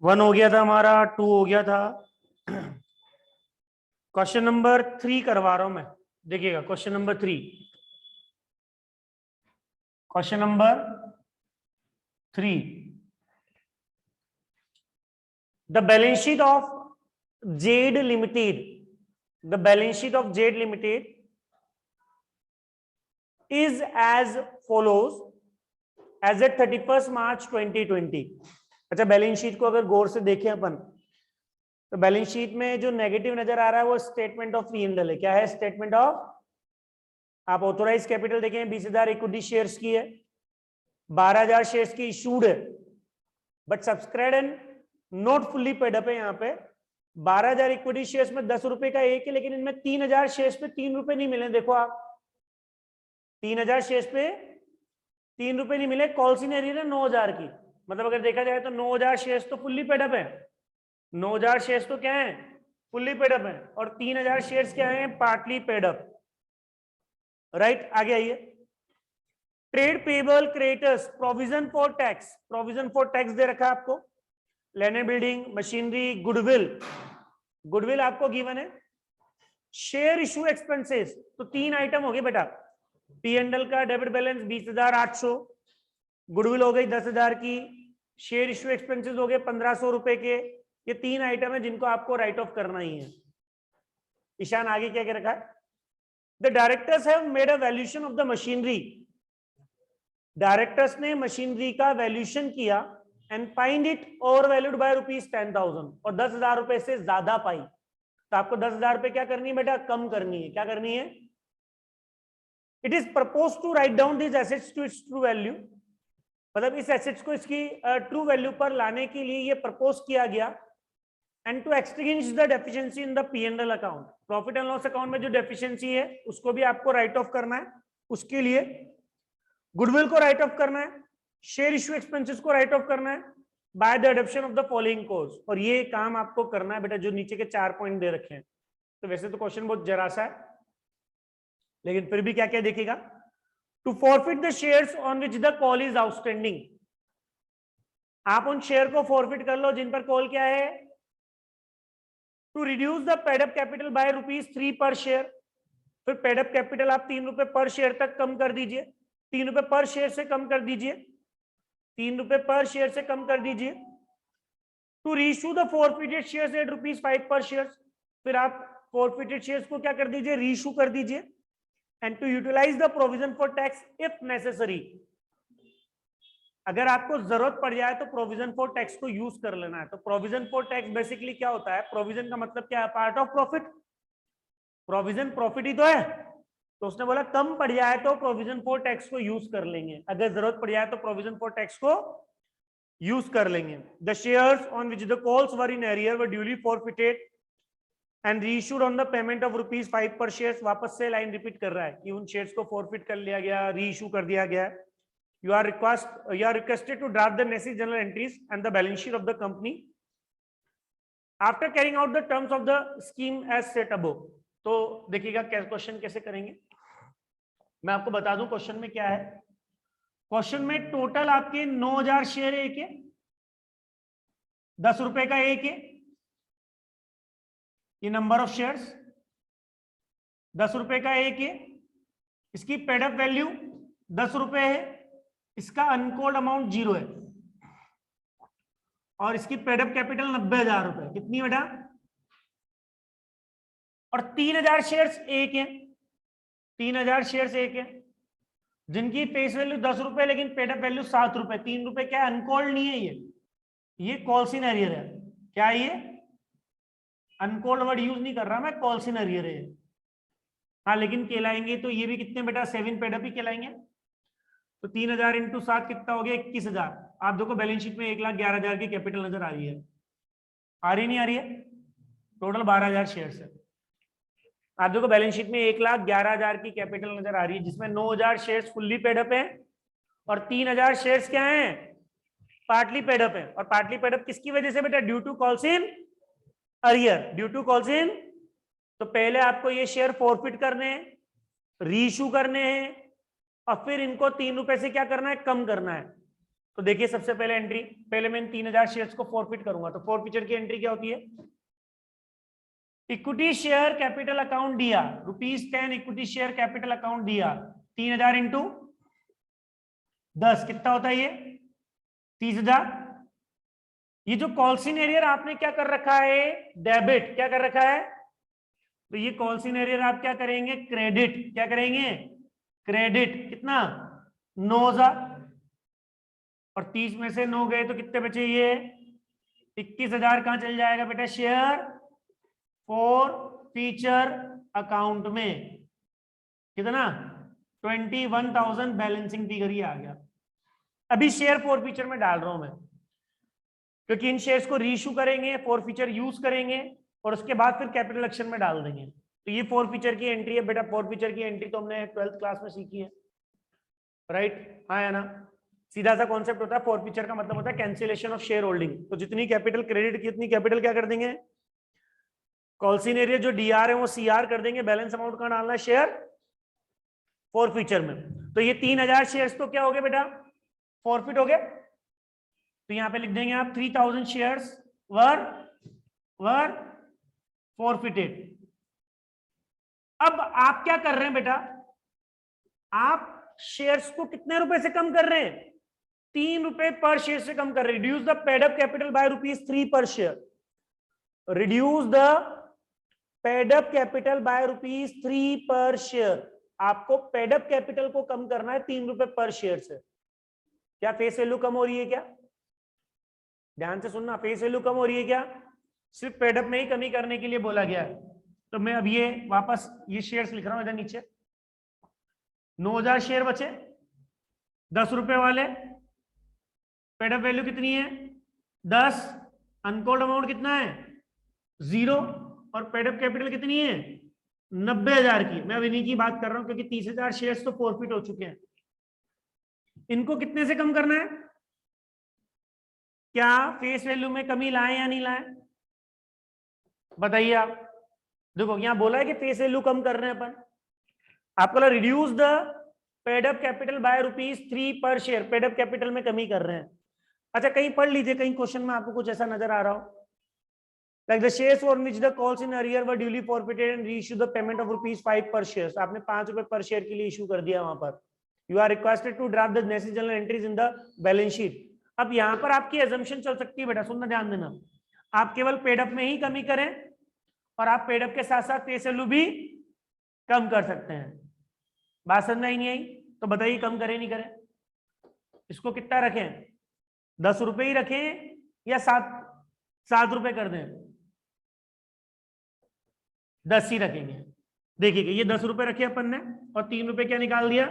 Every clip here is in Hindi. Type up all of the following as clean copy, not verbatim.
1 हो गया था हमारा, 2 हो गया था। क्वेश्चन नंबर 3 करवा रहा हूं मैं, देखिएगा question number 3। Question number 3, the balance sheet of Z limited, the balance sheet of Z limited is as follows as at 31st March 2020। अच्छा, बैलेंस शीट को अगर गौर से देखें अपन, तो बैलेंस शीट में जो नेगेटिव नजर आ रहा है वो स्टेटमेंट ऑफ पी&एल है। क्या है स्टेटमेंट ऑफ? आप ऑथोराइज कैपिटल देखें, 20,000 इक्विटी शेयर्स की है, 12,000 शेयर्स की इशूड है, but subscribe and not fully paid up है। यहाँ पे 12,000 इक्विटी शेयर्स में 10 रुपए का एक है, लेकिन इनमें 3,000 शेयर्स पे 3 रुपए नहीं मिले। देखो आप, 3,000 शेयर्स पे 3 रुपए नहीं मिले। कॉल सिनेरियो है 9,000 की, मतलब अगर देखा जाए तो 9,000 शेयर्स तो फुल्ली पेड अप है, 9,000 शेयर्स तो क्या है, फुल्ली पेड अप है, और 3,000 शेयर्स क्या है, पार्टली पेड अप। राइट, आगे आइए। Trade payable creditors, provision for tax, provision for tax दे रखा है आपको। Land building, machinery, goodwill, goodwill आपको गिवन है। शेयर इशू एक्सपेंसेस, तो 3 आइटम हो गए बेटा। पी&एल का डेबिट बैलेंस 20,800, गुडविल हो गई 10,000 की, शेयर इशू एक्सपेंसेस हो गए 1,500 रुपए के। ये 3 आइटम है जिनको आपको राइट ऑफ करना ही है। ईशान आगे क्या कह रखा है? The directors have made a valuation of the machinery, directors ने मशीनरी का वैल्यूएशन किया and find it over valued bye ₹10,000, और 10,000 रुपए से ज्यादा पाई। तो आपको 10,000 रुपए क्या करनी है बेटा, कम करनी है। क्या करनी है? It is propose to write down this assets to its true value, मतलब इस एसेट्स को इसकी ट्रू वैल्यू पर लाने के लिए ये प्रपोज किया गया। And to extinguish the deficiency in the P&L account, profit and loss account में जो डेफिशिएंसी है उसको भी आपको राइट ऑफ करना है। उसके लिए गुडविल को राइट ऑफ करना है, शेयर इशू एक्सपेंसेस को राइट ऑफ करना है by the adoption of the following course. और ये काम आपको करना है बेटा, जो नीचे के 4 पॉइंट दे रखे हैं। तो वैसे तो क्वेश्चन बहुत जरा सा है, लेकिन फिर भी क्या क्या देखेगा। To forfeit the shares on which the call is outstanding, आप उन शेयर को फॉरफिट कर लो जिन पर कॉल क्या है। To reduce the paid up capital by ₹3 per share, फिर पेडअप कैपिटल आप 3 रुपए पर शेयर तक कम कर दीजिए, 3 रुपए पर शेयर से कम कर दीजिए, 3 रुपए पर शेयर से कम कर दीजिए। To reissue the forfeited shares at ₹5 per share, फिर आप फॉरफिटेड शेयर्स को क्या कर दीजिए, रीइश्यू कर दीजिए। And to utilise the provision for tax if necessary, अगर आपको जरूरत पड़ जाए तो प्रोविजन फॉर टैक्स को यूज कर लेना है। तो प्रोविजन फॉर टैक्स बेसिकली क्या होता है, प्रोविजन का मतलब क्या है, part of profit. Provision profit ही तो है, तो उसने बोला कम पड़ जाए तो प्रोविजन फॉर टैक्स को यूज कर लेंगे, अगर जरूरत पड़ जाए तो प्रोविजन फॉर टैक्स को यूज कर लेंगे। The shares on which the calls were in arrear were duly forfeited and reissued on the payment of ₹5 per share. वापस से लाइन रिपीट कर रहा है कि उन शेयर्स को फॉरफिट कर लिया गया, रीइश्यू कर दिया गया। You are requested to draft the necessary journal entries and the balance sheet of the company after carrying out the terms of the scheme as set above। तो देखिएगा क्वेश्चन कैसे करेंगे, मैं आपको बता दूं क्वेश्चन में क्या है। क्वेश्चन में टोटल आपके 9,000 शेयर एक है, 10 रुपए का एक है, ये नंबर ऑफ शेयर्स 10 रुपए का एक है, इसकी पेडअप वैल्यू 10 रुपए है, इसका अनकॉल्ड अमाउंट 0 है, और इसकी पेडअप कैपिटल 90,000 रुपए। कितनी बेटा? और 3,000 शेयर्स एक है, 3,000 शेयर्स एक है जिनकी फेस वैल्यू 10 रुपए लेकिन पेडअप वैल्यू 7 रुपए। 3 रुपए क्या अनकॉल्ड नहीं है, ये कॉल्स इन एरियर है। क्या ये अनकॉल्ड वर्ड यूज नहीं कर रहा मैं, कॉल्स इन एरियर है। हाँ, लेकिन कहलाएंगे तो ये भी कितने बेटा, 7 पेडअप ही कहलाएंगे। तो 3,000 इंटू 7 कितना हो गया, 21,000। आप देखो बैलेंस शीट में 1,11,000 की कैपिटल नजर आ रही है, आ रही नहीं आ रही है? टोटल 12,000 शेयर्स है। आप देखो बैलेंस शीट में 1,11,000 की कैपिटल नजर आ रही है, जिसमें 9,000 शेयर्स फुल्ली पेडअप है और 3,000 शेयर्स क्या हैं, पार्टली पेडअप है। और पार्टली पेडअप किसकी वजह से बेटा, due to calls in arrear, due to calls in. तो पहले आपको ये शेयर फॉरफिट करने हैं, रीइश्यू करने हैं, और फिर इनको 3 रुपए से क्या करना है, कम करना है। तो देखिए सबसे पहले एंट्री, पहले मैं इन 3000 शेयर्स को फॉरफिट करूंगा। तो फॉरफिचर की एंट्री क्या होती है? इक्विटी शेयर कैपिटल अकाउंट दिया ₹10 इक्विटी शेयर कैपिटल अकाउंट दिया 3000 इंटू 10 कितना होता है ये 30,000। ये जो कॉल सिनेरियर आपने क्या कर रखा है डेबिट, क्या कर रखा है? तो ये कॉल सिनेरियर आप क्या करेंगे क्रेडिट, क्या करेंगे क्रेडिट। कितना 9,000 और 30 में से 9 गए तो कितने बचे ये 21,000 कहां चल जाएगा बेटा शेयर फॉर फीचर अकाउंट में। कितना 21,000 बैलेंसिंग फिगर ये आ गया। अभी शेयर फॉर फीचर में डाल रहा हूं मैं क्योंकि इन शेयर्स को रीइश्यू करेंगे फॉर फीचर यूज करेंगे और उसके बाद फिर कैपिटल एक्शन में डाल देंगे। तो ये फॉर फीचर की एंट्री है बेटा। फॉर फीचर की एंट्री तो हमने 12th क्लास में सीखी है राइट। हाँ है ना, सीधा सा कॉन्सेप्ट होता है। फॉर फीचर का मतलब होता है कैंसिलेशन ऑफ शेयर होल्डिंग। तो जितनी कैपिटल क्रेडिट की उतनी कैपिटल क्या कर देंगे कॉल सिनेरियर जो डीआर है वो सीआर कर देंगे। बैलेंस अमाउंट कहां डालना है शेयर फॉर फीचर में। तो ये 3000 शेयर्स तो क्या हो गए बेटा फॉरफिट हो गए। तो यहां पे लिख देंगे आप 3000 शेयर्स वर फॉरफिटेड। अब आप क्या कर रहे हैं बेटा, आप शेयर्स को कितने रुपए से कम कर रहे हैं 3 रुपए पर शेयर से कम कर रहे हैं। Reduce the paid up capital by ₹3 per share. Reduce the paid up capital by ₹3 per share. आपको पेड अप कैपिटल को कम करना है 3 रुपए पर शेयर से। क्या फेस वैल्यू कम हो रही है क्या? ध्यान से सुनना, फेस वैल्यू कम हो रही है क्या? सिर्फ पेड अप में ही कमी करने के लिए बोला गया है। तो मैं अब ये वापस ये शेयर्स लिख रहा हूं इधर नीचे। 9,000 शेयर बचे 10 रुपए वाले। पेड अप वैल्यू कितनी है 10। अनकोल्ड अमाउंट कितना है 0 और पेड अप कैपिटल कितनी है 90,000 की। मैं अब इन्हीं की बात कर रहा हूं क्योंकि 30,000 शेयर्स तो फॉरफिट हो चुके हैं। इनको कितने से कम करना है? क्या फेस वैल्यू में कमी लाए या नहीं लाए बताइए आप। देखो यहां बोला है कि फेस वैल्यू कम कर रहे हैं अपन। आपको reduce the paid up capital by ₹3 per share. Paid up capital में कमी कर रहे हैं। अच्छा कहीं पढ़ लीजिए, कहीं क्वेश्चन में आपको कुछ ऐसा नजर आ रहा हो like the shares for which the calls in arrear were duly forfeited and reissue the payment of ₹5 per share। आपने 5 रुपए पर शेयर के लिए इशू कर दिया वहां पर। You are requested to draft the necessary journal entries in the balance sheet। अब यहां पर आपकी assumption चल सकती है बेटा, सुनना ध्यान देना। आप केवल पेड अप में ही कमी करें और आप पेड अप के साथ साथ फेस वैल्यू भी कम कर सकते हैं। बात समझ ही नहीं आई तो बताइए कम करें नहीं करें? इसको कितना रखें 10 रुपए ही रखें या 7 रुपए कर दें? 10 ही रखेंगे। देखिए ये 10 रुपए रखे अपन ने और 3 रुपए क्या निकाल दिया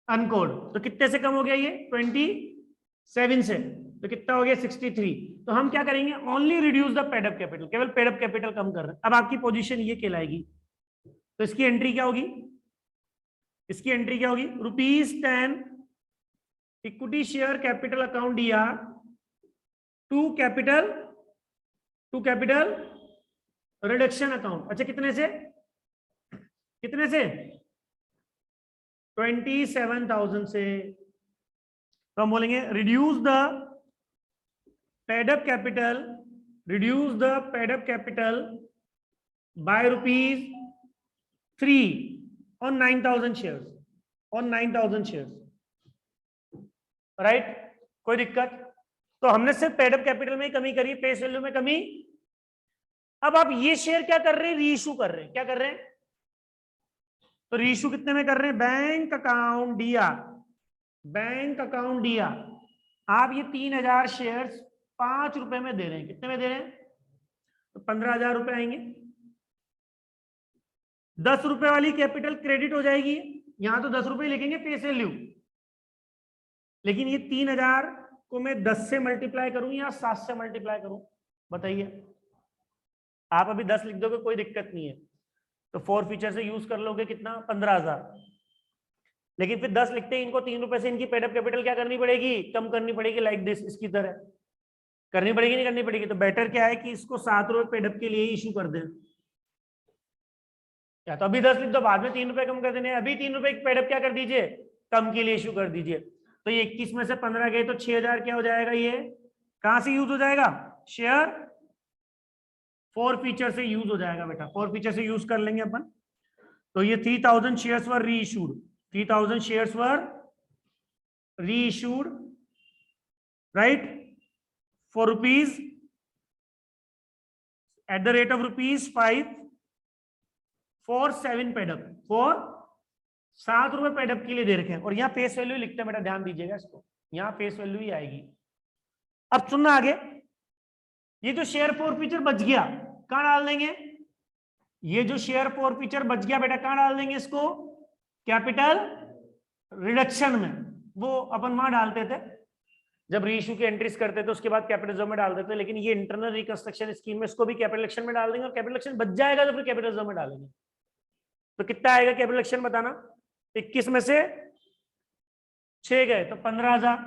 अनकोड। तो कितने से कम हो गया ये 27 से। तो कितना हो गया 63। तो हम क्या करेंगे only reduce the paid up capital, केवल पेड अप कैपिटल कम कर रहे हैं। अब आपकी पोजीशन ये कहलाएगी। तो इसकी एंट्री क्या होगी, इसकी एंट्री क्या होगी ₹10 इक्विटी शेयर कैपिटल अकाउंट दिया टू कैपिटल रिडक्शन अकाउंट। अच्छा कितने से 27,000 से। तो हम बोलेंगे reduce the paid up capital by ₹3 on 9,000 shares right. कोई दिक्कत? तो हमने सिर्फ पेड अप कैपिटल में ही कमी करी, फेस वैल्यू में कमी। अब आप ये शेयर क्या कर रहे हैं रीइश्यू कर रहे हैं। क्या कर रहे हैं? तो रीइश्यू कितने में कर रहे हैं बैंक अकाउंट दिया। आप ये 3,000 शेयर्स 5 रुपए में दे रहे हैं। कितने में दे रहे हैं? तो 15,000 रुपए आएंगे। 10 रुपए वाली कैपिटल क्रेडिट हो जाएगी। यहां तो 10 रुपए लिखेंगे फेस वैल्यू, लेकिन ये 3,000 को मैं 10 से मल्टीप्लाई करूं या 7 से मल्टीप्लाई करूं बताइए। आप अभी 10 लिख दोगे कोई दिक्कत नहीं है। तो फॉर फीचर से यूज कर लोगे कितना 15,000। लेकिन फिर 10 लिखते हैं इनको 3 रुपए से इनकी पेड अप कैपिटल क्या करनी पड़ेगी कम करनी पड़ेगी। लाइक दिस, इसकी तरह करनी पड़ेगी नहीं करनी पड़ेगी? तो बेटर क्या है कि इसको 7 रुपए पेड अप के लिए इशू कर दें। या तो अभी 10 लिख दो, बाद में 3 रुपए कम कर देने। अभी 3 रुपए पेड अप क्या कर दीजिए कम के लिए इशू कर दीजिए। तो ये 21 में से 15 गए तो 6000 क्या हो जाएगा, ये कहां से यूज हो जाएगा, शेयर फोर फीचर से यूज हो जाएगा बेटा, फोर फीचर से यूज कर लेंगे अपन। तो ये 3000 शेयर्स वर री इशूड, 3000 शेयर्स वर री issued, right, for rupees at the rate of ₹5 for 7 paid up, for 7 रुपए पेडअप के लिए दे रखे हैं। और यहाँ फेस वैल्यू लिखते हैं बेटा, ध्यान दीजिएगा इसको, यहाँ फेस वैल्यू ही आएगी। अब सुनना आगे, ये जो शेयर फोर फीचर बच गया कहां डाल देंगे, ये जो शेयर फोर फीचर बच गया बेटा कहां डाल देंगे इसको, कैपिटल रिडक्शन में। वो अपन वहां डालते थे जब रीइश्यू की एंट्रीज करते थे, उसके बाद कैपिटल रिजर्व में डाल देते, लेकिन ये इंटरनल रिकंस्ट्रक्शन स्कीम में इसको भी कैपिटल एक्शन में डाल देंगे, और कैपिटल एक्शन बच जाएगा तो फिर कैपिटल रिजर्व में डालेंगे। तो कितना आएगा कैपिटल एक्शन बताना, 21 में से 6 गए तो 15,000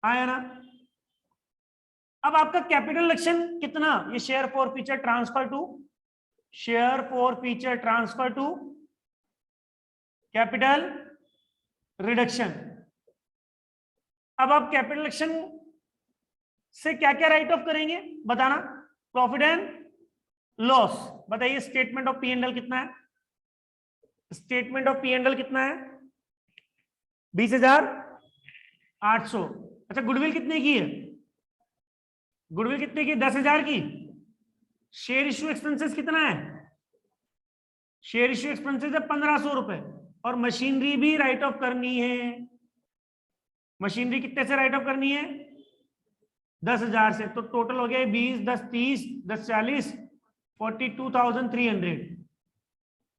आया ना। अब आपका कैपिटल एक्शन कितना, ये share forfeiture transfer to, share forfeiture transfer to capital reduction. अब आप कैपिटल एक्शन से क्या क्या राइट ऑफ करेंगे बताना, प्रॉफिट एंड लॉस। बताइए statement of P and L कितना है, statement of P and L कितना है, 20,800। अच्छा गुडविल कितने की है, गुडविल कितने की, 10,000 की। शेयर इश्यू एक्सपेंसेस कितना है, शेयर इश्यू एक्सपेंसेस है 1,500 रुपए, और मशीनरी भी राइट ऑफ करनी है। मशीनरी कितने से राइट ऑफ करनी है, 10,000 से। तो टोटल हो गया 20, 10, 30, 10, 40, 42,300।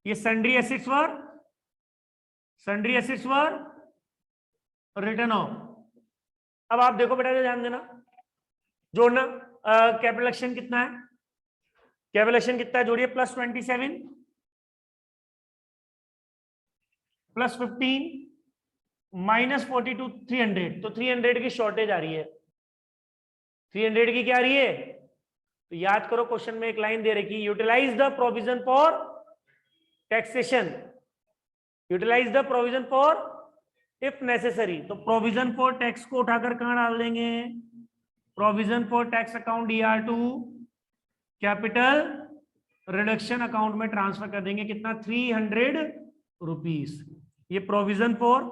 ये sundry assets were, sundry assets were return of. अब आप देखो बेटा, ध्यान देना, जोड़ना, कैपिटल एक्शन कितना है, कैपिटल एक्शन कितना है, जोड़िए, +27 +15 -42 300। तो 300 की शॉर्टेज आ रही है, 300 की क्या आ रही है। तो याद करो, क्वेश्चन में एक लाइन दे रखी, utilise the provision for taxation, utilise the provision for if necessary. तो प्रोविजन फॉर टैक्स को उठाकर कहां डाल देंगे, provision for tax account ER2 capital reduction account में ट्रांसफर कर देंगे। कितना, 300 रुपीज। ये provision for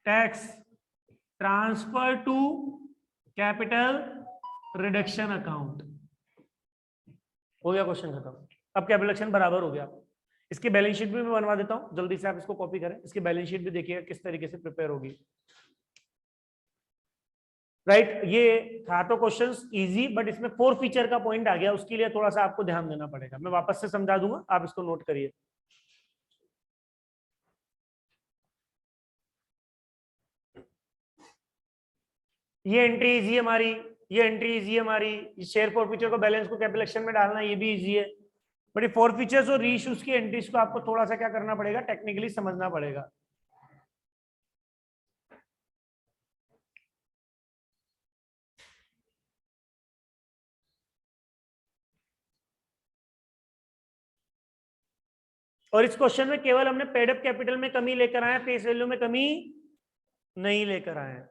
tax transfer to capital reduction account. हो गया क्वेश्चन खत्म। अब कैपिटल रिडक्शन बराबर हो गया। इसकी बैलेंस शीट भी मैं बनवा देता हूं, जल्दी से आप इसको कॉपी करें, इसकी बैलेंस शीट भी देखिएगा किस तरीके से प्रिपेयर होगी। राइट, ये था तो क्वेश्चंस इजी, बट इसमें फोर फीचर का पॉइंट आ गया, उसके लिए थोड़ा सा आपको ध्यान देना पड़ेगा। मैं वापस से समझा दूंगा, आप इसको नोट करिए। ये एंट्री इजी है हमारी, ये एंट्री इजी है हमारी, शेयर फॉर फीचर को बैलेंस को कैपिटल एक्शन में डालना, ये भी इजी है। बट ये फोर फीचर्स और रीइश्यूज की एंट्रीज को आपको थोड़ा सा क्या करना पड़ेगा, टेक्निकली समझना पड़ेगा। और इस क्वेश्चन में केवल हमने पेड अप कैपिटल में कमी लेकर आए, फेस वैल्यू में कमी नहीं लेकर आए।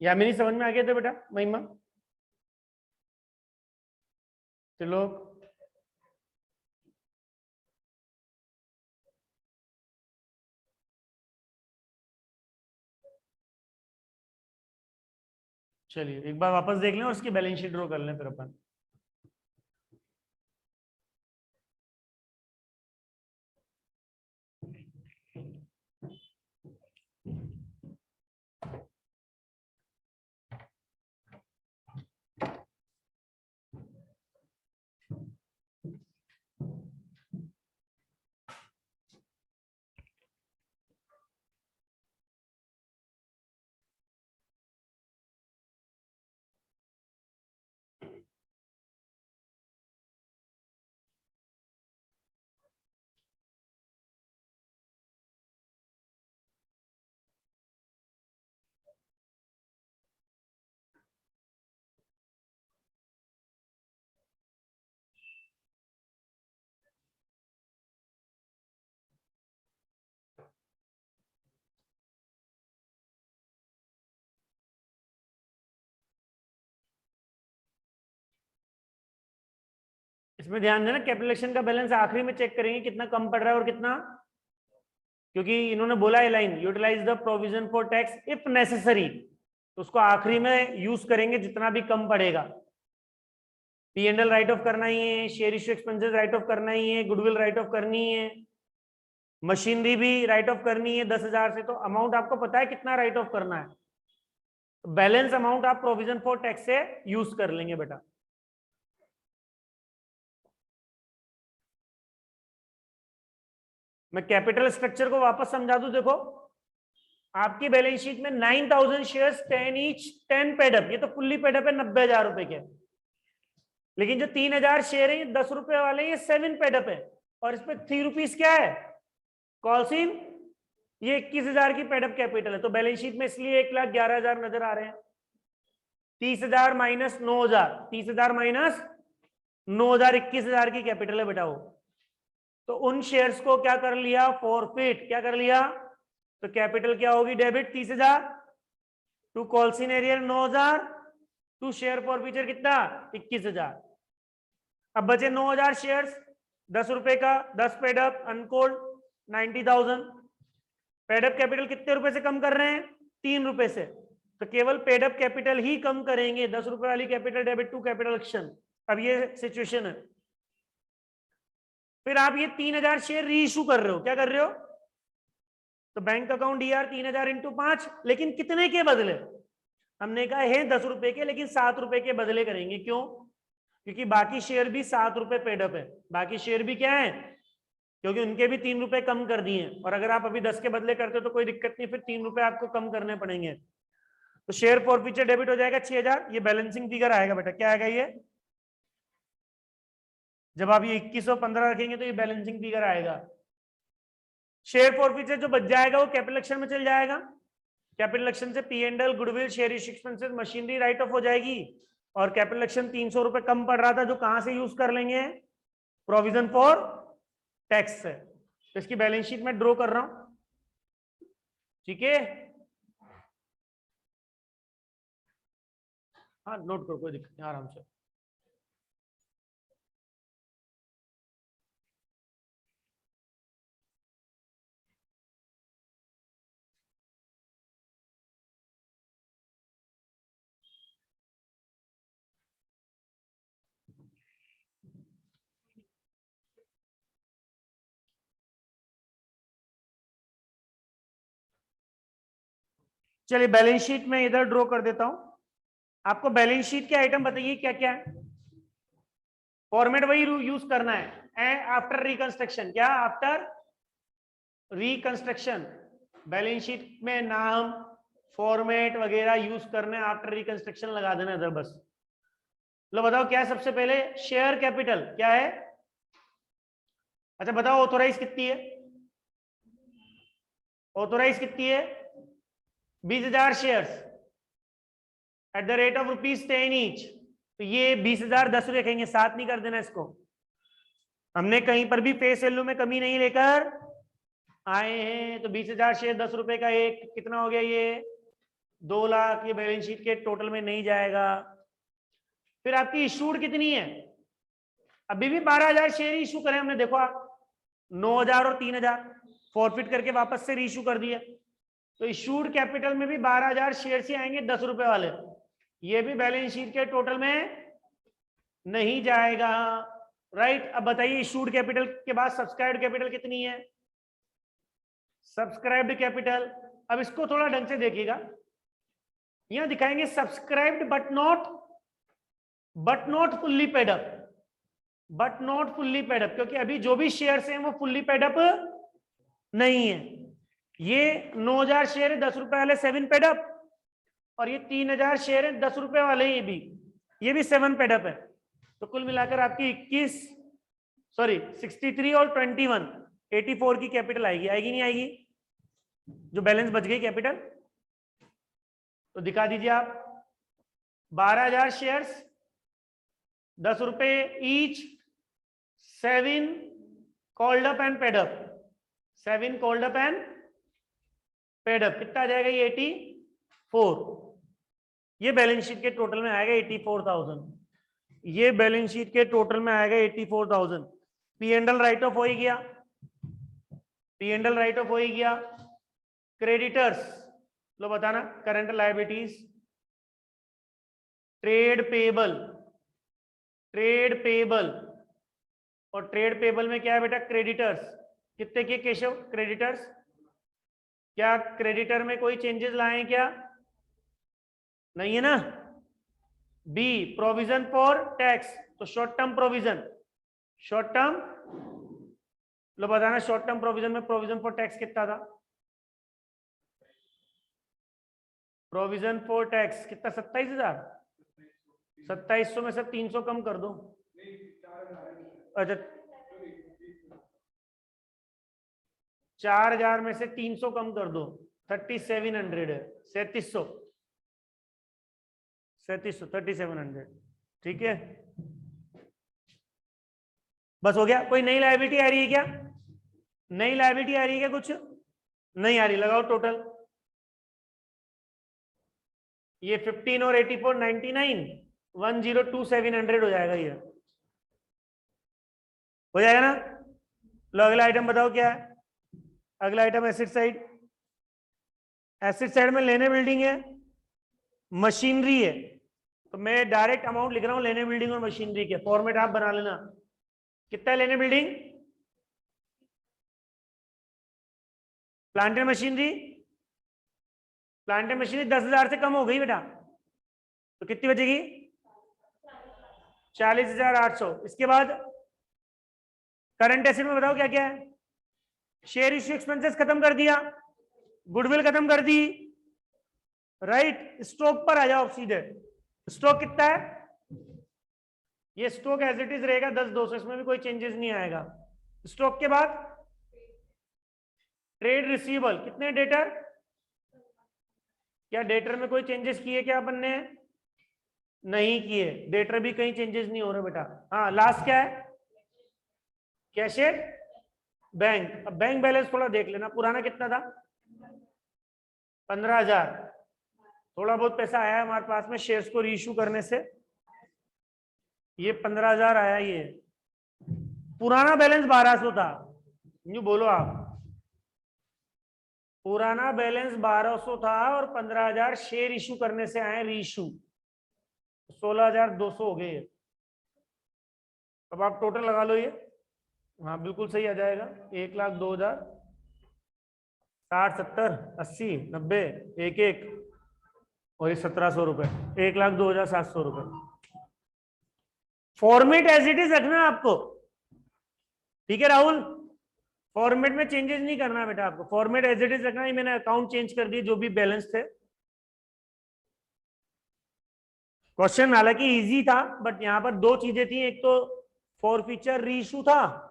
यामिनी समझ में आ गया था बेटा? महिमा, चलो चलिए एक बार वापस देख लें और उसकी बैलेंस शीट ड्रॉ कर लें फिर अपन। इसमें ध्यान देना, कैपिटलेशन का बैलेंस आखिरी में चेक करेंगे कितना कम पड़ रहा है और कितना, क्योंकि इन्होंने बोला है line utilise the provision for tax if necessary, तो उसको आखिरी में यूज करेंगे जितना भी कम पड़ेगा। P&L राइट ऑफ करना ही है, share issue expenses right of करना ही है, गुडविल राइट ऑफ करनी है, मशीनरी भी राइट ऑफ करनी है 10,000 से, तो अमाउंट आपको पता है कितना राइट ऑफ करना है, बैलेंस अमाउंट आप प्रोविजन फॉर टैक्स से यूज कर लेंगे बेटा। मैं कैपिटल स्ट्रक्चर को वापस समझा दूं, देखो आपकी बैलेंस शीट में 9,000 शेयर्स 10 ईच 10 पेडअप, ये तो फुल्ली पेडअप है 90,000 रुपए के, लेकिन जो 3,000 शेयर है ये 10 रुपए वाले, ये 7 पेडअप है, और इस पे 3 रुपीज क्या है कॉल्सिन, ये 21,000 की पेडअप कैपिटल है, तो बैलेंस शीट में इसलिए 1,11,000 नजर आ रहे हैं। 30,000 माइनस 9,000, 30,000 माइनस 9,000, 21,000 की कैपिटल है बेटा वो, तो उन शेयर्स को क्या कर लिया, फॉरफिट, क्या कर लिया, तो कैपिटल क्या होगी, debit 30,000, to calls in arrear 9,000, to share forfeiture कितना 21,000। अब बचे 9,000 शेयर्स, 10 रुपए का, 10 पेडअप अनकोल्ड 90,000, पेडअप कैपिटल कितने रुपए से कम कर रहे हैं, 3 रुपए से, तो केवल पेडअप कैपिटल ही कम करेंगे, 10 रुपए वाली capital debit to capital action. अब ये सिचुएशन है, फिर आप ये 3,000 शेयर री इशू कर रहे हो, क्या कर रहे हो, तो बैंक अकाउंट डीआर 3,000 इंटू 5, लेकिन कितने के बदले, हमने कहा है 10 रुपए के, लेकिन 7 रुपए के बदले करेंगे, क्यों, क्योंकि बाकी शेयर भी 7 रुपए पेडअप है, बाकी शेयर भी क्या है, क्योंकि उनके भी 3 रुपए कम कर दिए, और अगर आप अभी 10 के बदले करते हो तो कोई दिक्कत नहीं, फिर 3 रुपए आपको कम करने पड़ेंगे, तो शेयर फॉरफिचर डेबिट हो जाएगा 6,000, ये बैलेंसिंग फिगर आएगा बेटा, क्या आएगा ये, जब आप ये 2115 रखेंगे तो ये बैलेंसिंग फिगर आएगा। शेयर फॉरफिचर जो बच जाएगा वो कैपिटल एक्शन में चल जाएगा, कैपिटल एक्शन से P&L, goodwill, share issue expenses, machinery right of हो जाएगी, और कैपिटल एक्शन 300 रुपए कम पड़ रहा था जो कहां से यूज कर लेंगे, प्रोविजन फॉर टैक्स से, तो इसकी बैलेंस शीट में ड्रॉ कर रहा हूं, ठीक है, हाँ नोट करो, कोई दिक्कत नहीं, आराम से। चलिए बैलेंस शीट में इधर ड्रॉ कर देता हूं, आपको बैलेंस शीट के आइटम बताइए क्या क्या है, फॉर्मेट वही यूज करना है, आफ्टर रिकंस्ट्रक्शन, क्या आफ्टर रिकंस्ट्रक्शन, बैलेंस शीट में नाम फॉर्मेट वगैरह यूज करने, आफ्टर रिकंस्ट्रक्शन लगा देना इधर बस। लो बताओ क्या है सबसे पहले, शेयर कैपिटल क्या है, अच्छा बताओ ऑथोराइज कितनी है, ऑथोराइज कितनी है 20,000 shares at the rate of ₹10 each, तो ये 20,000 10 रखेंगे, 7 नहीं कर देना इसको, हमने कहीं पर भी फेस वैल्यू में कमी नहीं लेकर आए हैं, तो 20,000 शेयर 10 रुपए का एक, कितना हो गया ये 2 लाख ये बैलेंस शीट के टोटल में नहीं जाएगा। फिर आपकी इशूड कितनी है, अभी भी 12,000 शेयर इशू करें हमने, देखो आप 9,000 और 3,000 फॉरफिट करके वापस से रीइशू कर दिया, तो इशूड कैपिटल में भी 12,000 शेयर से आएंगे 10 रुपए वाले, ये भी बैलेंस शीट के टोटल में नहीं जाएगा। राइट, अब बताइए इशूड कैपिटल के बाद सब्सक्राइब्ड कैपिटल कितनी है, सब्सक्राइब्ड कैपिटल, अब इसको थोड़ा ढंग से देखिएगा, यहां दिखाएंगे subscribed but not fully paid up, but not fully paid up, क्योंकि अभी जो भी शेयर्स हैं वो फुल्ली पेड अप नहीं है। ये 9,000 शेयर है 10 रुपए वाले 7 पेड अप, और ये 3,000 शेयर है 10 रुपए वाले, ये भी 7 पेड अप है। तो कुल मिलाकर आपकी 63 और 21 84 की कैपिटल आएगी, आएगी नहीं आएगी, जो बैलेंस बच गई कैपिटल। तो दिखा दीजिए आप, 12,000 शेयर्स 10 रुपए each, 7 called up and paid up, 7 called up and paid up, कितना आ जाएगा ये 84, ये बैलेंस शीट के टोटल में आएगा 84,000, ये बैलेंस शीट के टोटल में आएगा 84,000। P and L right of हो ही गया, P and L right of हो ही गया। क्रेडिटर्स लो बताना, current liabilities, trade payable, trade payable, और ट्रेड पेबल में क्या है बेटा, क्रेडिटर्स, कितने के केशव क्रेडिटर्स, क्या क्रेडिटर में कोई चेंजेस लाए क्या, नहीं है ना। बी प्रोविजन फॉर टैक्स, तो short term provision, short term लो बताना, शॉर्ट टर्म प्रोविजन में प्रोविजन फॉर टैक्स कितना था, प्रोविजन फॉर टैक्स कितना 27,000, 2700 में से 300 कम कर दो, अच्छा 4,000 में से 300 कम कर दो, 3700 है, 3700, ठीक है, बस हो गया। कोई नई लायबिलिटी आ रही है क्या, नई लायबिलिटी आ रही है क्या, कुछ नहीं आ रही, लगाओ टोटल, ये 15 और 84 99 102,700 हो जाएगा, ये हो जाएगा ना। लो अगला आइटम बताओ क्या है, अगला item asset side, asset side में लेने बिल्डिंग है, मशीनरी है, तो मैं डायरेक्ट अमाउंट लिख रहा हूं लेने बिल्डिंग और मशीनरी के, फॉर्मेट आप बना लेना, कितना है लेने building, plant and machinery, plant and machinery 10,000 से कम हो गई बेटा, तो कितनी बचेगी 40,800। इसके बाद करंट एसेट में बताओ क्या क्या है, शेयर इश्यू एक्सपेंसेस खत्म कर दिया, गुडविल खत्म कर दी, राइट। स्टॉक पर आ जाओ सीधे, स्टॉक कितना है, ये स्टॉक एज इट इज रहेगा 10,200, इसमें भी कोई चेंजेस नहीं आएगा। स्टॉक के बाद ट्रेड रिसीवेबल, कितने डेटर, क्या डेटर में कोई चेंजेस किए क्या अपन ने, नहीं किए, डेटर भी कहीं चेंजेस नहीं हो रहे बेटा। हाँ लास्ट क्या है, कैशियर बैंक। अब बैंक बैलेंस थोड़ा देख लेना, पुराना कितना था 15,000, थोड़ा बहुत पैसा आया है हमारे पास में शेयर्स को रीइश्यू करने से, ये 15,000 आया, ये पुराना बैलेंस 1,200 था, यूं बोलो आप, पुराना बैलेंस 1,200 था और 15,000 शेयर इशू करने से आए रीइश्यू, 16,200 हो गए। अब आप टोटल लगा लो ये, हाँ बिल्कुल सही आ जाएगा, 1,02,000, 60 70 80 90 1 और ये 1,700 रुपए, 1,02,700 रुपए। फॉर्मेट एज इट इज रखना है आपको, ठीक है राहुल, फॉर्मेट में चेंजेस नहीं करना बेटा आपको, फॉर्मेट एज इट इज रखना है। मैंने अकाउंट चेंज कर दिए जो भी बैलेंस थे। क्वेश्चन हालांकि इजी था, बट यहां पर दो चीजें थी, एक तो फॉरफीचर रीइश्यू था,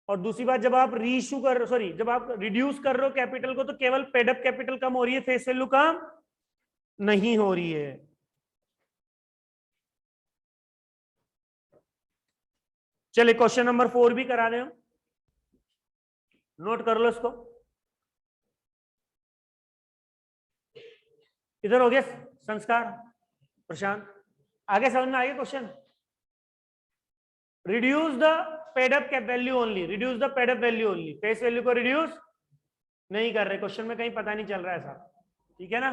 और दूसरी बात जब आप रीइश्यू कर जब आप रिड्यूस कर रहे हो कैपिटल को, तो केवल पेडअप कैपिटल कम हो रही है, फेस वैल्यू कम नहीं हो रही है। चलिए क्वेश्चन नंबर 4 भी करा रहे हो, नोट कर लो इसको। इधर हो गया संस्कार, प्रशांत, आगे समझ में आ गया question. Reduce the paid up cap value only, reduce the paid up value only, face value को रिड्यूस नहीं कर रहे, क्वेश्चन में कहीं पता नहीं चल रहा है साहब, ठीक है ना।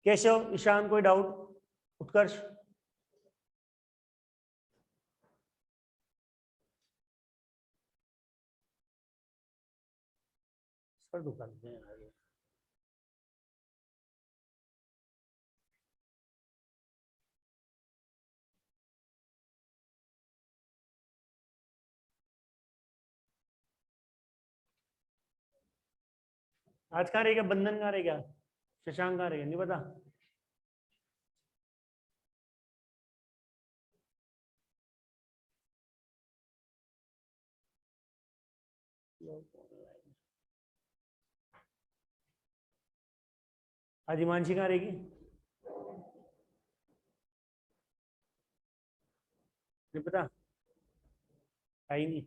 केशव, ईशान, कोई डाउट? उत्कर्ष, सर दुकान में आ गए। आज कहाँ रहेगा, बंधन कहाँ रहेगा, शशांक कहाँ रहेगा, नहीं पता। आज हिमांशी कहाँ रहेगी, नहीं पता, आई नहीं।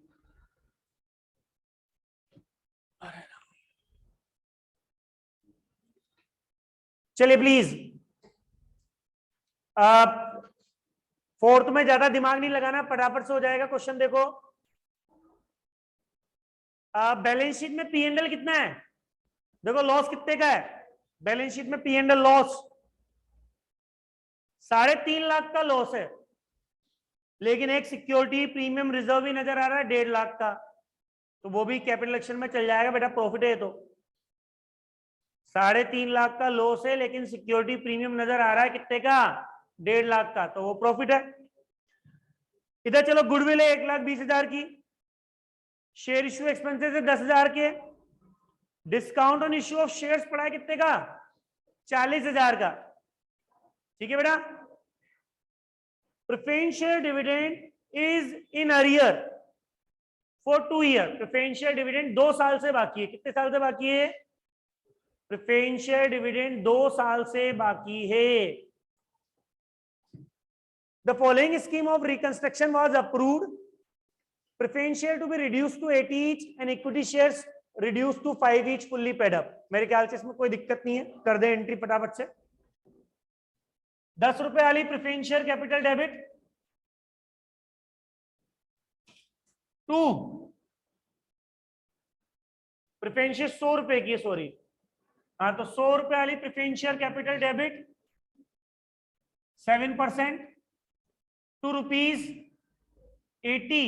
चलिए प्लीज, फोर्थ में ज्यादा दिमाग नहीं लगाना, फटाफट से हो जाएगा क्वेश्चन। देखो बैलेंस शीट में पी एंड एल कितना है, देखो लॉस कितने का है, बैलेंस शीट में P and L loss 3.5 lakh का लॉस है, लेकिन एक सिक्योरिटी प्रीमियम रिजर्व भी नजर आ रहा है 1.5 लाख का, तो वो भी कैपिटल एक्शन में चल जाएगा बेटा, प्रॉफिट है। तो 3.5 लाख का लॉस है, लेकिन सिक्योरिटी प्रीमियम नजर आ रहा है कितने का, 1.5 लाख का, तो वो प्रॉफिट है। इधर चलो गुडविल है 1,20,000 की, शेयर इश्यू एक्सपेंसेस है 10,000 के, discount on issue of shares पड़ा है कितने का, 40,000 का, ठीक है बेटा। Preference share dividend is in arrear for 2 year, preference share dividend 2 साल से बाकी है, कितने साल से बाकी है, प्रेफरेंस शेयर डिविडेंड 2 साल से बाकी है। The following scheme of reconstruction was approved. Preference share to be reduced to 80 each and equity shares reduced to 5 each fully paid up. मेरे ख्याल से इसमें कोई दिक्कत नहीं है, कर दे एंट्री फटाफट से। 10 रुपए वाली preference share capital debit 2, preference share 100 रुपए की है, सॉरी, हाँ, तो 100 रुपए वाली preference share capital debit 7%, 2 rupees 80,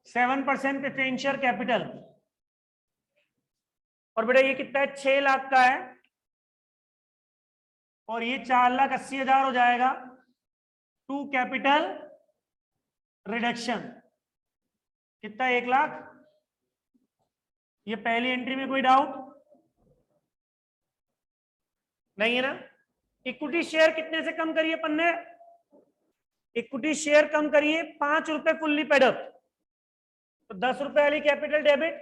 7% preference share capital, और बेटा ये कितना है, 6 लाख का है, और ये 4,80,000 हो जाएगा, 2 कैपिटल रिडक्शन कितना, 1 लाख। ये पहली एंट्री में कोई डाउट नहीं है ना। इक्विटी शेयर कितने से कम करिए पन्ने, इक्विटी शेयर कम करिए 5 रुपए फुल्ली पेड अप, तो 10 रुपए वाली कैपिटल डेबिट,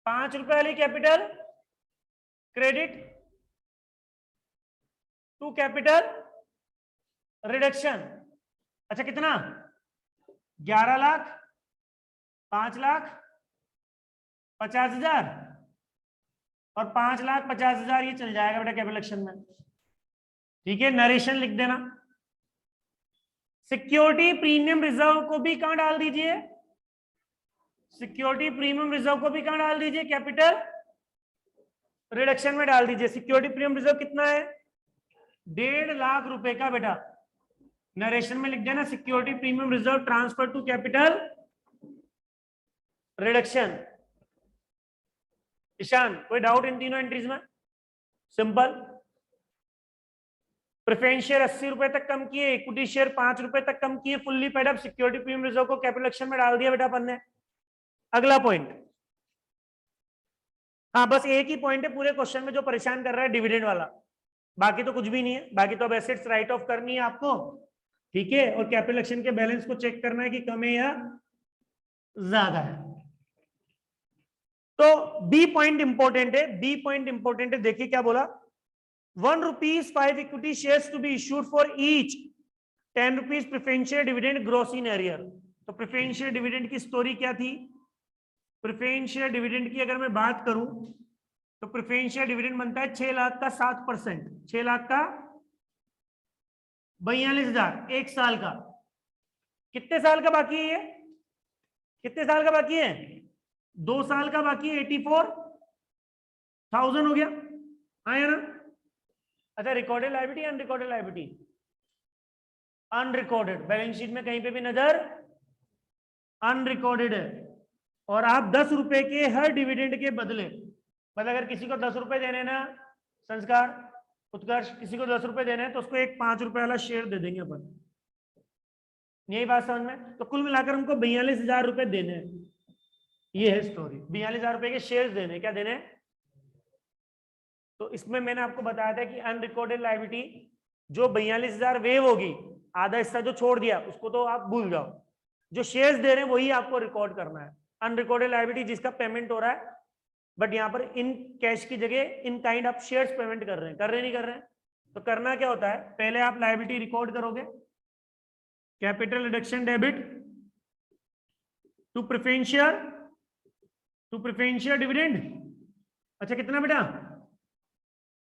5 रुपए वाली कैपिटल क्रेडिट, 2 कैपिटल रिडक्शन। अच्छा कितना, 11 लाख, 5 लाख 50,000 और 5,50,000, ये चल जाएगा बेटा कैपिटल एक्शन में, ठीक है। नरेशन लिख देना। सिक्योरिटी प्रीमियम रिजर्व को भी कहां डाल दीजिए, सिक्योरिटी प्रीमियम रिजर्व को भी कहां डाल दीजिए, कैपिटल रिडक्शन में डाल दीजिए। सिक्योरिटी प्रीमियम रिजर्व कितना है, 1.5 लाख रुपए का बेटा, नरेशन में लिख देना, security premium reserve transfer to capital reduction. Ishan, कोई डाउट इन तीनों एंट्रीज में, सिंपल। प्रेफरेंस शेयर 80 रुपए तक कम किए, इक्विटी शेयर 5 रुपए तक कम किए, fully paid up, security premium reserve को कैपिटल एक्शन में डाल दिया बेटा अपन ने। अगला पॉइंट, हाँ बस एक ही पॉइंट है पूरे क्वेश्चन में जो परेशान कर रहा है, डिविडेंड वाला, बाकी तो कुछ भी नहीं है। बाकी तो अब एसेट्स राइट ऑफ करनी है आपको, ठीक है, और कैपिटल एक्शन के बैलेंस को चेक करना है कि कम है या ज्यादा है, तो बी पॉइंट इंपॉर्टेंट है, बी पॉइंट इंपॉर्टेंट है। देखिए क्या बोला, ₹1 equity shares to be issued for each ₹10 preferential dividend gross in arrear. तो प्रेफरेंशियल डिविडेंड की स्टोरी क्या थी? प्रेफरेंशियल डिविडेंड की अगर मैं बात करूं तो प्रेफरेंशियल डिविडेंड बनता है 6 लाख का 7%, 6 लाख का 42,000 एक साल का। कितने साल का बाकी है ये? कितने साल का बाकी है? 2 साल का बाकी है। 84,000 हो गया, आया ना? अच्छा, recorded liability, unrecorded liability, unrecorded, balance sheet में कहीं पे भी नजर अनरिकॉर्डेड है। और आप 10 रुपए के हर डिविडेंड के बदले, मतलब अगर किसी को 10 रुपए देने ना, संस्कार, उत्कर्ष, किसी को 10 रुपए देने हैं तो उसको एक 5 रुपए वाला शेयर दे देंगे अपन। यही बात समझ में? तो कुल मिलाकर हमको 42,000 रुपए देने हैं। ये है स्टोरी, 42,000 रुपए के शेयर्स देने। क्या देने? तो इसमें मैंने आपको बताया था कि अनरिकॉर्डेड लायबिलिटी जो 42,000 वेव होगी, आधा हिस्सा जो छोड़ दिया उसको तो आप भूल जाओ, जो शेयर्स दे रहे हैं वही आपको रिकॉर्ड करना है। अनरिकॉर्डेड लायबिलिटी जिसका पेमेंट हो रहा है, बट यहाँ पर इन कैश की जगह in kind of shares payment कर रहे हैं, कर रहे नहीं कर रहे हैं? तो करना क्या होता है, पहले आप लायबिलिटी रिकॉर्ड करोगे, capital reduction debit to preferential dividend. अच्छा कितना बेटा?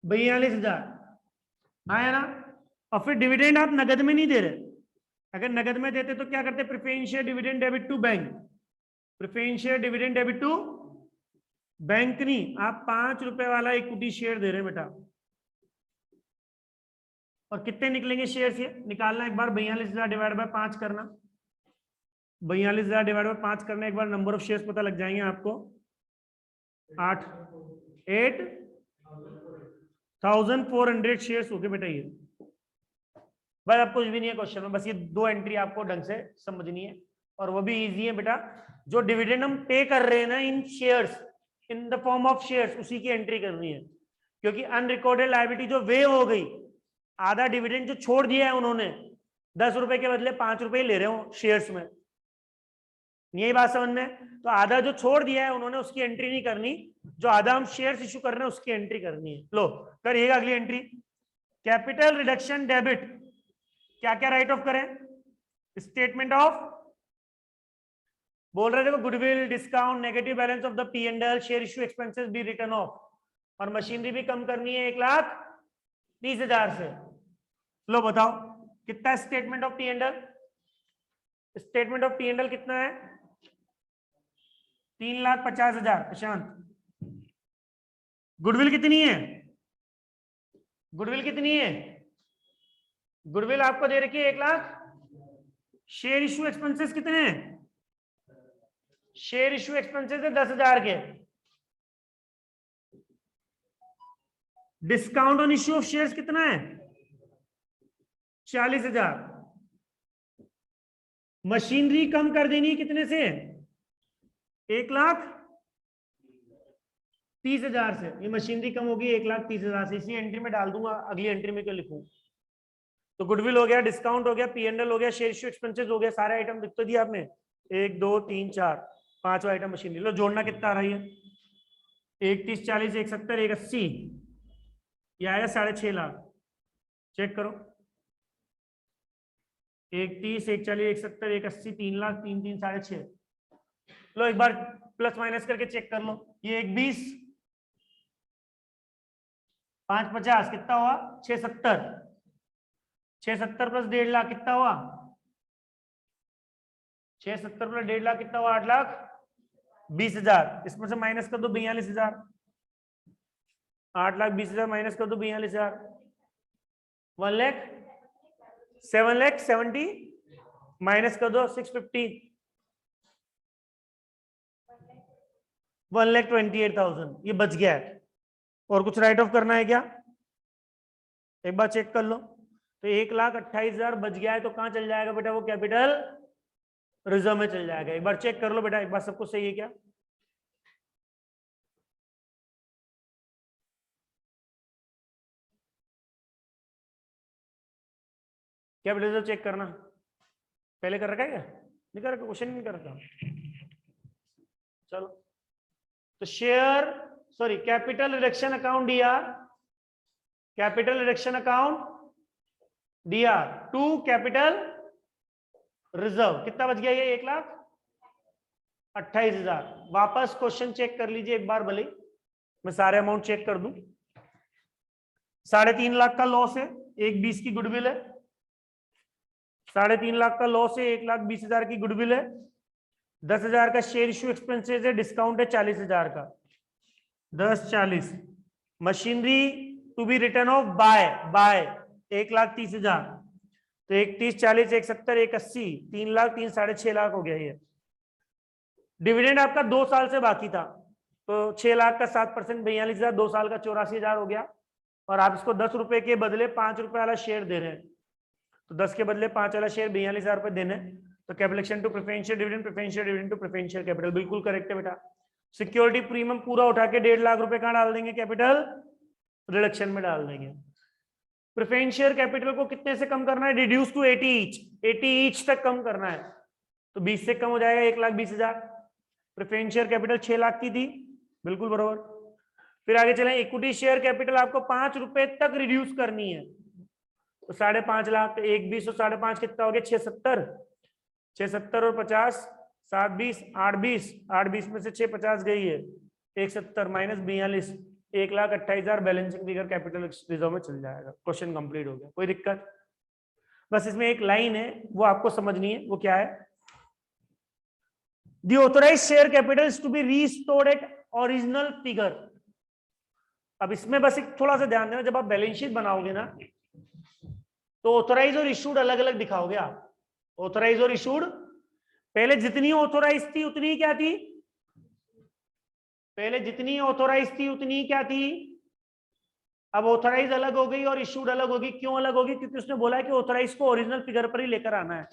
42,000 आया ना? और फिर डिविडेंड आप नगद में नहीं दे रहे। अगर नगद में देते तो क्या करते? Preferential dividend debit to bank, preferential dividend debit to bank नहीं, आप 5 रुपए वाला इक्विटी शेयर दे रहे हैं बेटा। और कितने निकलेंगे शेयर? ये निकालना एक बार, 42,000 डिवाइड बाय 5 करना, 42,000 डिवाइड बाय 5 करना, एक बार नंबर ऑफ शेयर्स पता लग जाएंगे आपको। 8,400 शेयर्स हो गए बेटा ये। बस अब कुछ भी नहीं है क्वेश्चन में, बस ये 2 एंट्री आपको ढंग से समझनी है, और वो भी इजी है बेटा। जो डिविडेंड हम पे कर रहे हैं ना in shares, in the form of shares, उसी की एंट्री करनी है। क्योंकि अनरिकॉर्डेड लायबिलिटी जो वेव हो गई, आधा डिविडेंड जो छोड़ दिया है उन्होंने, 10 रुपए के बदले 5 रुपए ले रहे हो शेयर्स में, यही बात समझ में? तो आधा जो छोड़ दिया है उन्होंने उसकी एंट्री नहीं करनी, जो आधा हम शेयर्स इशू कर रहे हैं उसकी एंट्री करनी है। लो करिएगा अगली एंट्री, कैपिटल रिडक्शन डेबिट। क्या क्या राइट ऑफ करें? स्टेटमेंट ऑफ, बोल रहे थे goodwill, discount, negative balance of the P&L, share issue expenses be written off, और मशीनरी भी कम करनी है 1,30,000 से। लो बताओ कितना statement of P&L? Statement of P&L कितना है? 3,50,000। प्रशांत, गुडविल कितनी है? गुडविल कितनी है? गुडविल आपको दे रखी है 1,00,000। शेयर इशू एक्सपेंसेस कितने हैं? शेयर इशू एक्सपेंसेस है 10,000 के। Discount on issue of shares कितना है? 40,000। मशीनरी कम कर देनी कितने से? 1,30,000 से। ये मशीनरी कम होगी 1,30,000 से, इसी एंट्री में डाल दूंगा, अगली एंट्री में क्यों लिखूं? तो गुडविल हो गया, डिस्काउंट हो गया, P&L हो गया, शेयर इशू एक्सपेंसेस हो गया, सारे आइटम लिख तो दिया आपने, 1 2 3 4 5 आइटम मशीनरी। लो जोड़ना कितना आ रही है? 1,30, 40, 1,70, 1,80, ये आएगा 6.5 लाख। चेक करो, 1,30, 1,40, 1,70, 1,80, 3,00,000, 3 3 6.5। लो एक बार प्लस माइनस करके चेक कर लो, ये 1,20, 5,50 कितना हुआ? 6,70, 6,70 प्लस 1.5 लाख कितना हुआ? 6,70 प्लस 1.5 लाख कितना हुआ? 8,20,000। इसमें से माइनस कर दो 42,000, 8,20,000 माइनस कर दो 42,000, 7,70,000 माइनस कर दो 650, 1,28,000। ये बच गया है। और कुछ राइट ऑफ करना है क्या? एक बार चेक कर लो, तो 1,28,000 बच गया है, तो कहां चल जाएगा बेटा? वो कैपिटल रिजर्व में चल जाएगा। एक बार चेक कर लो बेटा, एक बार सब कुछ सही है क्या? कैपिटल रिजर्व चेक करना पहले कर रखा है क्या? नहीं कर रखा, क्वेश्चन नहीं कर रखा। चलो तो share sorry capital reduction account DR, capital reduction account DR to capital reserve कितना बच गया? ये 1,28,000। वापस क्वेश्चन चेक कर लीजिए एक बार, भले मैं सारे अमाउंट चेक कर दूं। 3.5 लाख का लॉस है, 1,20 की गुडविल है। 3.5 लाख का लॉस है, 1,20,000 की गुडविल है। 10,000 का शेयर इश्यू एक्सपेंसेस है, डिस्काउंट है 40,000 का। 10,40 machinery to be written off by 1,30,000। तो 1,30, 40, 1,70, 1,80, 3 लाख, 3, 6.5 लाख हो गया ये। डिविडेंड आपका 2 साल से बाकी था, तो 6 लाख का 7% 42,000, 2 साल का 84,000 हो गया। और आप इसको 10 रुपए के बदले 5 रुपए वाला शेयर दे रहे हैं, तो 10 के बदले 5 वाला शेयर 42,000 रुपए देने। तो capital to preferential dividend, preferential dividend to preferential capital, बिल्कुल करेक्ट है बेटा। सिक्योरिटी प्रीमियम पूरा उठा के 1.5 लाख रुपए कहां डाल देंगे? कैपिटल रिडक्शन में डाल देंगे। प्रेफरेंशियल कैपिटल को कितने से कम करना है? रिड्यूस टू 80 ईच, 80 ईच तक कम करना है। तो 20 से कम हो जाएगा 1,20,000। प्रेफरेंशियल कैपिटल 6 लाख की थी, बिल्कुल बराबर। फिर आगे चलें, इक्विटी शेयर कैपिटल आपको 5 रुपए तक रिड्यूस करनी है, तो 5.5 लाख। 1,20 और 5.5 कितना हो गया? 670। 670 और 50, 7,20, 8,20, 8,20 में से 6,50 गई है, 170 minus 42, 1,28,000 balancing figure capital reserve में चल जाएगा। क्वेश्चन कंप्लीट हो गया। कोई दिक्कत? बस इसमें एक लाइन है वो आपको समझनी है, वो क्या है? The authorized share capital is to be restored at original figure। अब इसमें बस एक थोड़ा सा ध्यान देना, जब आप बैलेंस शीट बनाओगे ना, तो ऑथोराइज और इशूड अलग अलग दिखाओगे आप। ऑथोराइज और इशूड, पहले जितनी ऑथोराइज थी उतनी क्या थी? पहले जितनी ऑथोराइज थी उतनी क्या थी? अब ऑथोराइज अलग हो गई और इशूड अलग होगी। क्यों अलग होगी? क्योंकि उसने बोला है कि ऑथोराइज को ओरिजिनल फिगर पर ही लेकर आना है।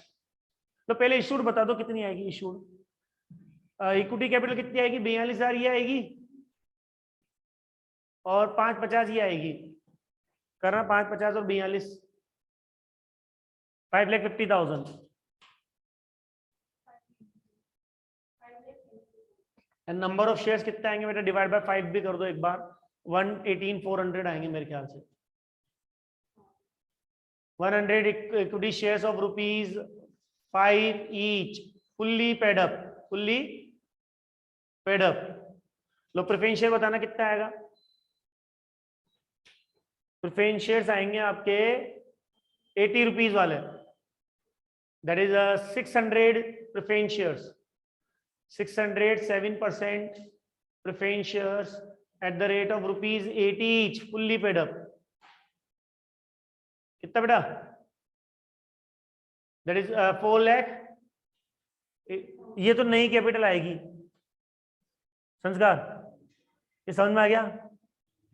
तो पहले इशूड बता दो कितनी आएगी इशूड। इक्विटी कैपिटल कितनी आएगी? 42,000 ये आएगी, और 5,50 ये आएगी। करना 5,50 और 42, 5,50,000। नंबर ऑफ शेयर्स कितने आएंगे बेटा? डिवाइड बाय 5 भी कर दो एक बार, 118,400 आएंगे मेरे ख्याल से। 100 equity shares of ₹5 each, fully paid up, fully paid up. Low preference share बताना कितना आएगा? प्रेफरेंस शेयर्स आएंगे आपके 80 रुपीज वाले, that is 600 preference shares, 600 7% preference shares at the rate of ₹80 each, fully paid up. कितना बेटा? That is 4 lakh. ये तो नई कैपिटल आएगी। संस्कार, ये समझ में आ गया?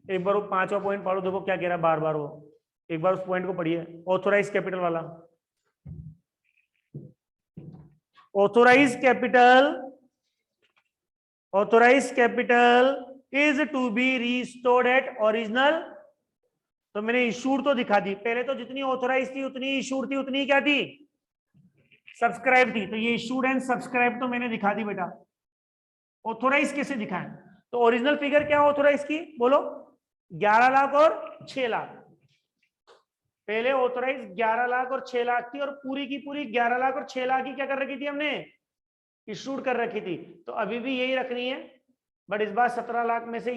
एक बार वो 5वां पॉइंट पढ़ो, देखो क्या कह रहा है बार बार वो। एक बार उस पॉइंट को पढ़िए, ऑथोराइज कैपिटल वाला। Authorise capital is to be restored at original. तो मैंने इशूड तो दिखा दी, पहले तो जितनी ऑथोराइज थी उतनी इशूड थी, उतनी क्या थी? सब्सक्राइब थी। तो ये इशूड एंड सब्सक्राइब तो मैंने दिखा दी बेटा। ऑथोराइज कैसे दिखाएं? तो ओरिजिनल फिगर क्या ऑथोराइज की बोलो? 11 लाख और 6 लाख। पहले ऑथोराइज 11 लाख और 6 लाख थी, और पूरी की पूरी 11 लाख और 6 लाख की क्या कर रखी थी हमने? इशूड कर रखी थी। तो अभी भी यही रखनी है, बट इस बार 17 लाख में से